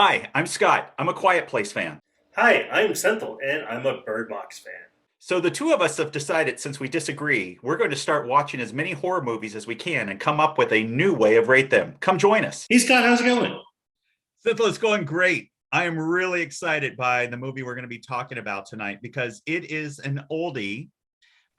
Hi, I'm Scott. I'm a Quiet Place fan. Hi, I'm Senthil, and I'm a Bird Box fan. So the two of us have decided, since we disagree, we're going to start watching as many horror movies as we can and come up with a new way of rate them. Come join us. Hey Scott, how's it going? Cynthia, it's going great. I am really excited by the movie we're going to be talking about tonight because it is an oldie,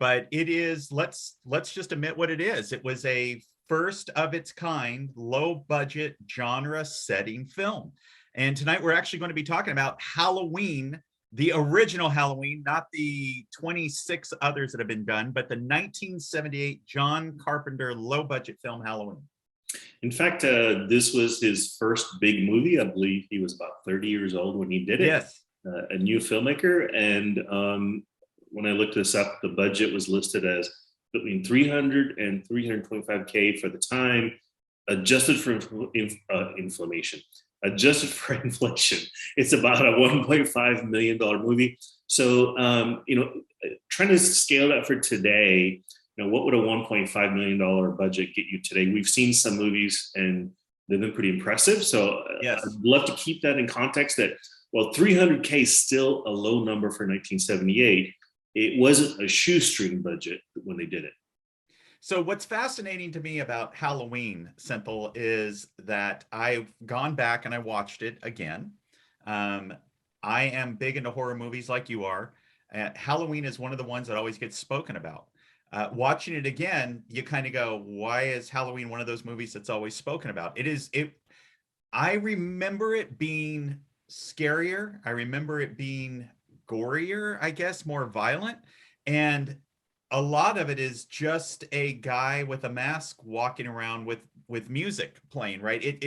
but it is let's just admit what it is. It was a first of its kind, low budget genre setting film. And tonight we're actually going to be talking about Halloween, the original Halloween, not the 26 others that have been done, but the 1978 John Carpenter low budget film Halloween. In fact, this was his first big movie. I believe he was about 30 years old when he did it. Yes. A new filmmaker. And when I looked this up, the budget was listed as between 300 and 325K for the time, adjusted for inflammation. Adjusted for inflation, it's about a $1.5 million movie. So, trying to scale that for today, what would a $1.5 million budget get you today? We've seen some movies and they've been pretty impressive. So Yes. I'd love to keep that in context that, well, 300K is still a low number for 1978. It wasn't a shoestring budget when they did it. So what's fascinating to me about Halloween, Simple, is that I've gone back and I watched it again. Um, I am big into horror movies like you are. Halloween is one of the ones that always gets spoken about. Watching it again, you kind of go, why is Halloween one of those movies that's always spoken about? I remember it being scarier. I remember it being gorier, I guess, more violent. And a lot of it is just a guy with a mask walking around with music playing, right?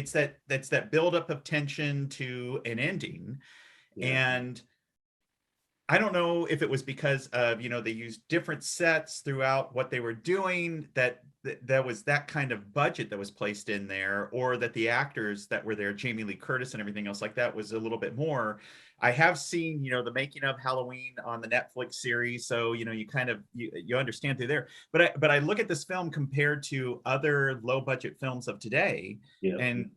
That's that buildup of tension to an ending. Yeah. And I don't know if it was because of, they used different sets throughout what they were doing, that was that kind of budget that was placed in there, or that the actors that were there, Jamie Lee Curtis and everything else like that, was a little bit more. I have seen, the making of Halloween on the Netflix series. So, you kind of, you understand through there, but I look at this film compared to other low budget films of today, Yeah. and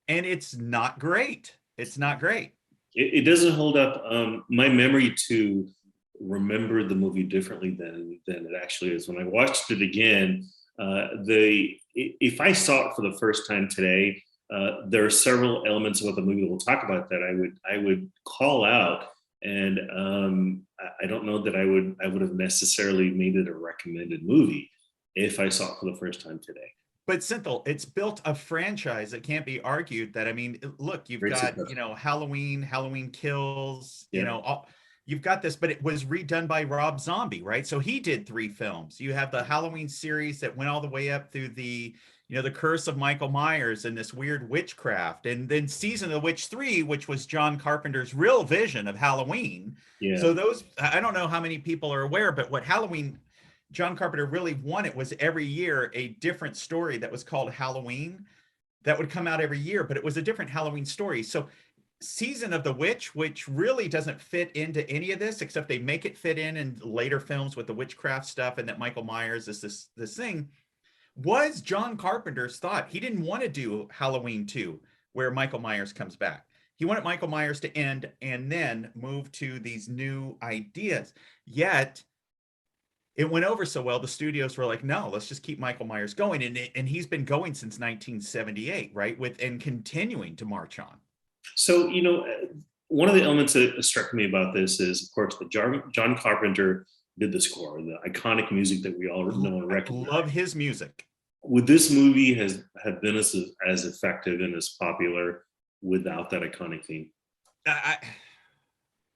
it's not great. It's not great. It doesn't hold up. My memory to remember the movie differently than it actually is. When I watched it again, if I saw it for the first time today, there are several elements of what the movie we'll talk about that I would call out, and I don't know that I would have necessarily made it a recommended movie if I saw it for the first time today. But Synthil, it's built a franchise that can't be argued. That, I mean, look, you've got, Halloween Kills, Yeah. you've got this, but it was redone by Rob Zombie, right? So he did 3 films. You have the Halloween series that went all the way up through the Curse of Michael Myers and this weird witchcraft, and then Season of the Witch 3, which was John Carpenter's real vision of Halloween. Yeah. So those, I don't know how many people are aware, but what John Carpenter really wanted was every year a different story that was called Halloween that would come out every year, but it was a different Halloween story. So Season of the Witch, which really doesn't fit into any of this, except they make it fit in later films with the witchcraft stuff, and that Michael Myers is this thing, was John Carpenter's thought. He didn't want to do Halloween 2, where Michael Myers comes back. He wanted Michael Myers to end and then move to these new ideas. Yet it went over so well, the studios were like, no, let's just keep Michael Myers going. And he's been going since 1978, right? And continuing to march on. So, one of the elements that struck me about this is, of course, that John Carpenter did the score, the iconic music that we all know and recognize. I love his music. Would this movie have been as effective and as popular without that iconic theme?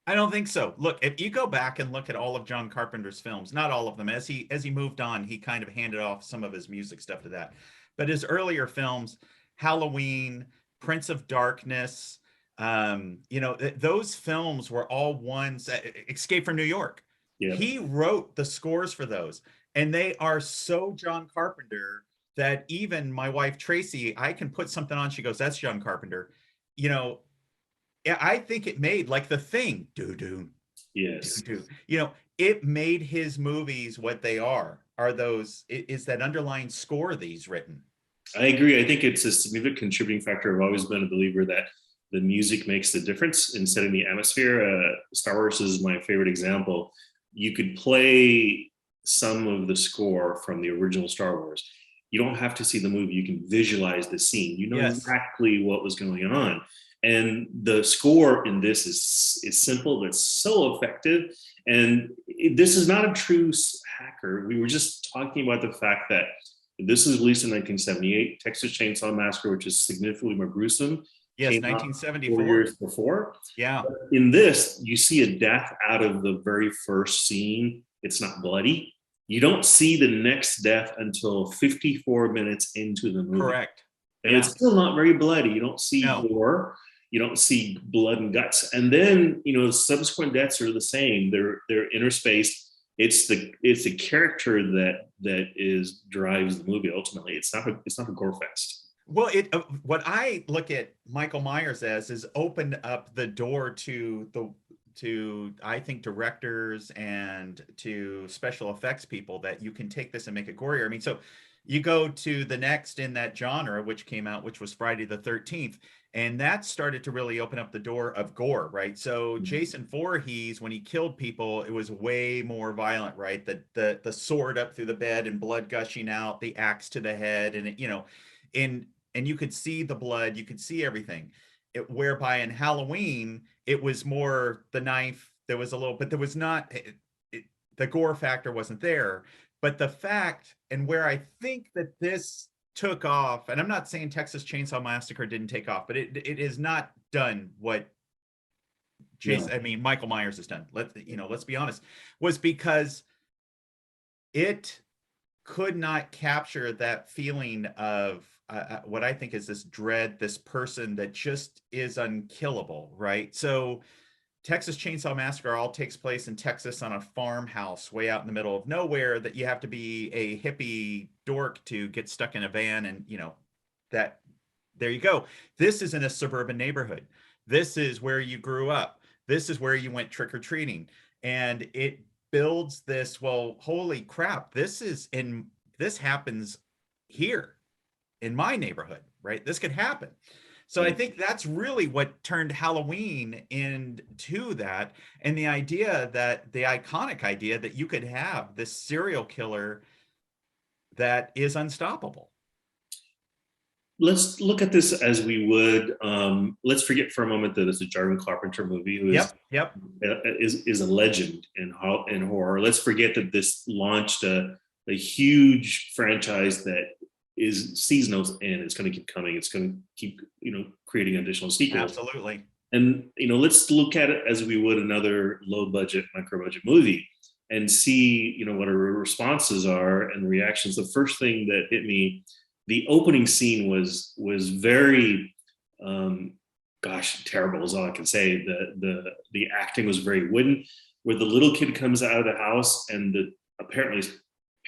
I don't think so. Look, if you go back and look at all of John Carpenter's films, not all of them, as he moved on, he kind of handed off some of his music stuff to that. But his earlier films, Halloween, Prince of Darkness, those films were all ones. Escape from New York. Yeah. He wrote the scores for those, and they are so John Carpenter that even my wife Tracy, I can put something on, she goes, "That's John Carpenter." Yeah, I think it made, like, The Thing, doo-doo. Yes. Doo-doo. It made his movies what they are is that underlying score that he's written. I agree. I think it's a significant contributing factor. I've always been a believer that the music makes the difference in setting the atmosphere. Star Wars is my favorite example. You could play some of the score from the original Star Wars. You don't have to see the movie. You can visualize the scene. You know Yes. exactly what was going on. And the score in this is simple, but so effective. And this is not a true hacker. We were just talking about the fact that this was released in 1978. Texas Chainsaw Massacre, which is significantly more gruesome, Yes, came out 4 1974. years before. Yeah. In this, you see a death out of the very first scene. It's not bloody. You don't see the next death until 54 minutes into the movie. Correct. And it's Yeah. still not very bloody. You don't see No. gore. You don't see blood and guts. And then, subsequent deaths are the same. They're interspaced. It's the character that drives the movie ultimately. It's not a gore fest. Well, what I look at Michael Myers as is opened up the door to I think directors and to special effects people that you can take this and make it gorier. I mean, so you go to the next in that genre, which came out, which was Friday the 13th, and that started to really open up the door of gore, right? So Jason Voorhees, when he killed people, it was way more violent, right? The sword up through the bed and blood gushing out, the axe to the head, and and you could see the blood, you could see everything. Whereby in Halloween, it was more the knife. There was a little, but there was not the gore factor wasn't there. But the fact, and where I think that this took off, and I'm not saying Texas Chainsaw Massacre didn't take off, but it is not done what No. Michael Myers has done. Let's be honest, was because it could not capture that feeling of what I think is this dread, this person that just is unkillable, right? So Texas Chainsaw Massacre all takes place in Texas on a farmhouse way out in the middle of nowhere that you have to be a hippie dork to get stuck in a van, and that there you go. This is in a suburban neighborhood. This is where you grew up. This is where you went trick-or-treating. And it builds this, well, holy crap, this happens here in my neighborhood, right? This could happen. So I think that's really what turned Halloween into that. And the iconic idea that you could have this serial killer that is unstoppable. Let's look at this as we would. Let's forget for a moment that it's a John Carpenter movie who Yep. is a legend in horror. Let's forget that this launched a huge franchise that sees no end. It's going to keep coming. It's going to keep creating additional sequels. Absolutely. And let's look at it as we would another low budget, micro budget movie, and see what our responses are and reactions. The first thing that hit me, the opening scene was very terrible is all I can say. The acting was very wooden, where the little kid comes out of the house and apparently his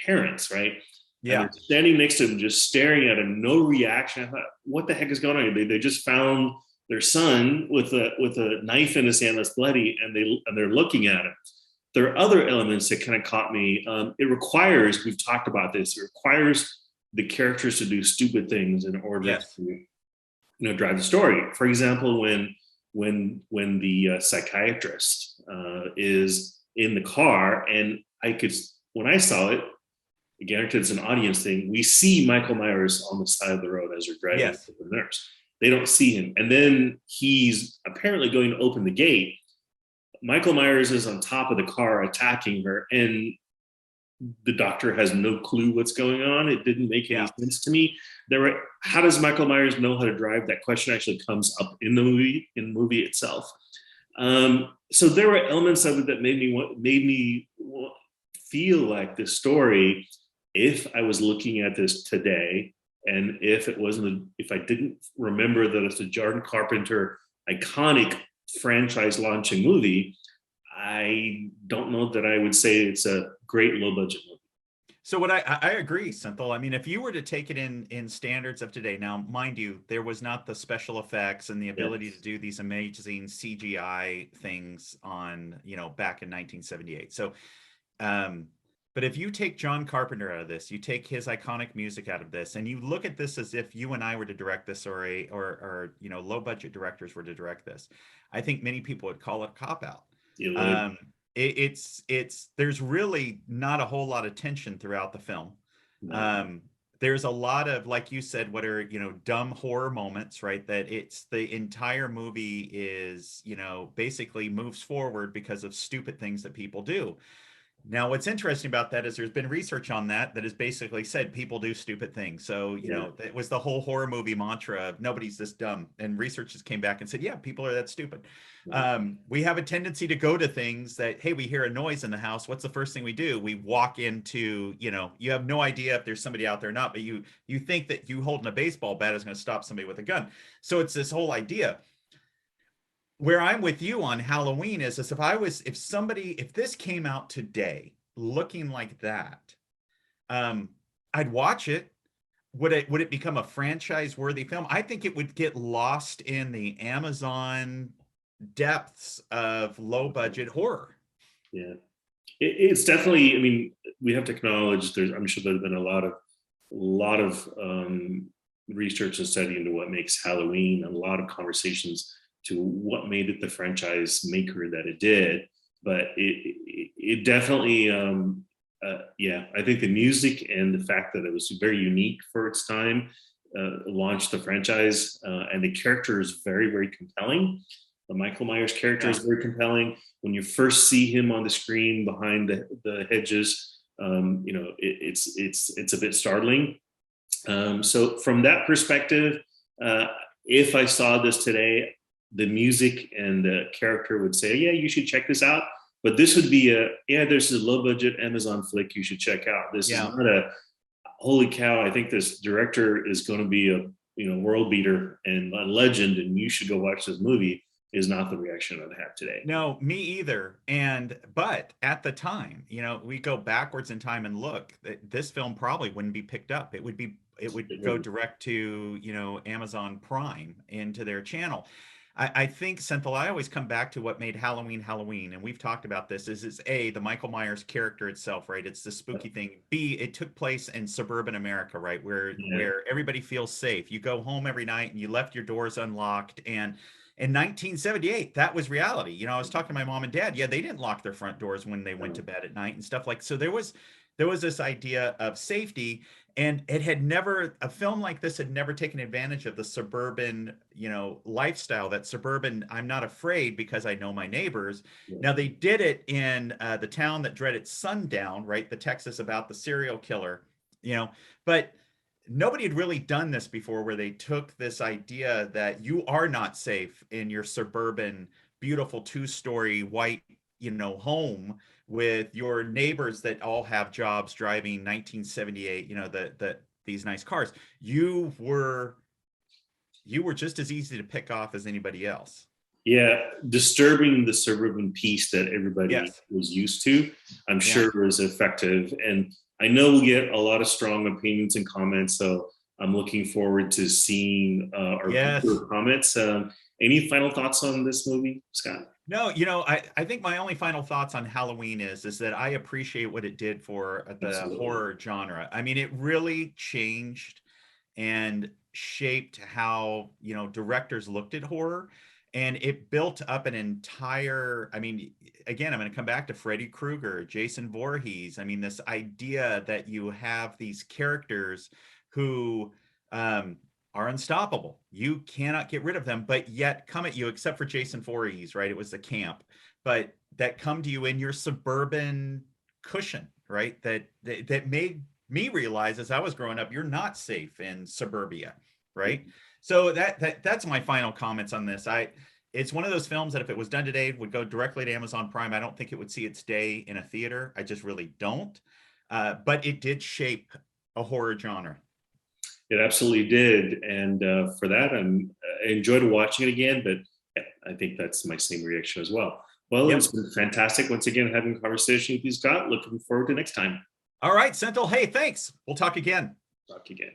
parents, right? Yeah. And they're standing next to him, just staring at him, no reaction. I thought, what the heck is going on? They just found their son with a knife in his hand that's bloody, and they're looking at him. There are other elements that kind of caught me. It requires, we've talked about this, it requires the characters to do stupid things in order to drive the story. For example, when the psychiatrist is in the car, and when I saw it, again, it's an audience thing, we see Michael Myers on the side of the road as they're driving to the nurse. They don't see him. And then he's apparently going to open the gate. Michael Myers is on top of the car attacking her, and the doctor has no clue what's going on. It didn't make any sense to me. How does Michael Myers know how to drive? That question actually comes up in the movie itself. So there were elements of it that made me feel like this story, if I was looking at this today, and if I didn't remember that it's a John Carpenter iconic franchise launching movie, I don't know that I would say it's a great low budget movie. So what I agree, Synthel. I mean, if you were to take it in standards of today, now mind you, there was not the special effects and the ability to do these amazing CGI things on, back in 1978. So But if you take John Carpenter out of this, you take his iconic music out of this, and you look at this as if you and I were to direct this, or low budget directors were to direct this, I think many people would call it cop out. It would. Um, it's there's really not a whole lot of tension throughout the film. No. Um, there's a lot of, like you said, what are, dumb horror moments, right? That it's the entire movie is, basically moves forward because of stupid things that people do. Now, what's interesting about that is there's been research on that has basically said people do stupid things. So, Yeah. it was the whole horror movie mantra of nobody's this dumb. And researchers came back and said, yeah, people are that stupid. Right. We have a tendency to go to things that, hey, we hear a noise in the house. What's the first thing we do? We walk into, you have no idea if there's somebody out there or not, but you think that you holding a baseball bat is going to stop somebody with a gun. So it's this whole idea. Where I'm with you on Halloween is this: if this came out today looking like that, I'd watch it. Would it become a franchise worthy film? I think it would get lost in the Amazon depths of low budget horror. Yeah. It's definitely, I mean, we have to acknowledge I'm sure there's been a lot of research and study into what makes Halloween, and a lot of conversations to what made it the franchise maker that it did. But it definitely, I think the music and the fact that it was very unique for its time launched the franchise, and the character is very, very compelling. The Michael Myers character is very compelling. When you first see him on the screen behind the hedges, it's a bit startling. So from that perspective, if I saw this today, the music and the character would say, yeah, you should check this out. But this would be there's a low budget Amazon flick you should check out. This is not a, holy cow, I think this director is going to be a world beater and a legend, and you should go watch this movie, is not the reaction I'd have today. No, me either. But at the time, we go backwards in time and look, this film probably wouldn't be picked up. It would go direct to, Amazon Prime, into their channel. I think, Senthil, I always come back to what made Halloween Halloween, and we've talked about this, is A, the Michael Myers character itself, right? It's the spooky thing. B, it took place in suburban America, right? Where everybody feels safe. You go home every night and you left your doors unlocked. And in 1978, that was reality. I was talking to my mom and dad. Yeah, they didn't lock their front doors when they went to bed at night and stuff like. So there was this idea of safety, and a film like this had never taken advantage of the suburban, lifestyle. That suburban, I'm not afraid because I know my neighbors. Yeah. Now they did it in the town that dreaded sundown, right? The Texas about the serial killer, but nobody had really done this before, where they took this idea that you are not safe in your suburban, beautiful 2-story white, home with your neighbors that all have jobs driving 1978, these nice cars. You were just as easy to pick off as anybody else. Yeah, disturbing the suburban peace that everybody was used to, I'm sure was effective. And I know we'll get a lot of strong opinions and comments, so I'm looking forward to seeing our comments. Any final thoughts on this movie, Scott? No, I think my only final thoughts on Halloween is that I appreciate what it did for the horror genre. I mean, it really changed and shaped how, directors looked at horror, and it built up an entire, again, I'm going to come back to Freddy Krueger, Jason Voorhees. This idea that you have these characters who, are unstoppable. You cannot get rid of them, but yet come at you, except for Jason Voorhees, right? It was the camp, but that come to you in your suburban cushion, right? That made me realize, as I was growing up, you're not safe in suburbia, right? So that's my final comments on this. It's one of those films that if it was done today, would go directly to Amazon Prime. I don't think it would see its day in a theater. I just really don't. But it did shape a horror genre. It absolutely did, and for that, I enjoyed watching it again. But I think that's my same reaction as well. Well, It's been fantastic once again having a conversation with you, Scott. Looking forward to next time. All right, Senthil. Hey, thanks. We'll talk again. Talk again.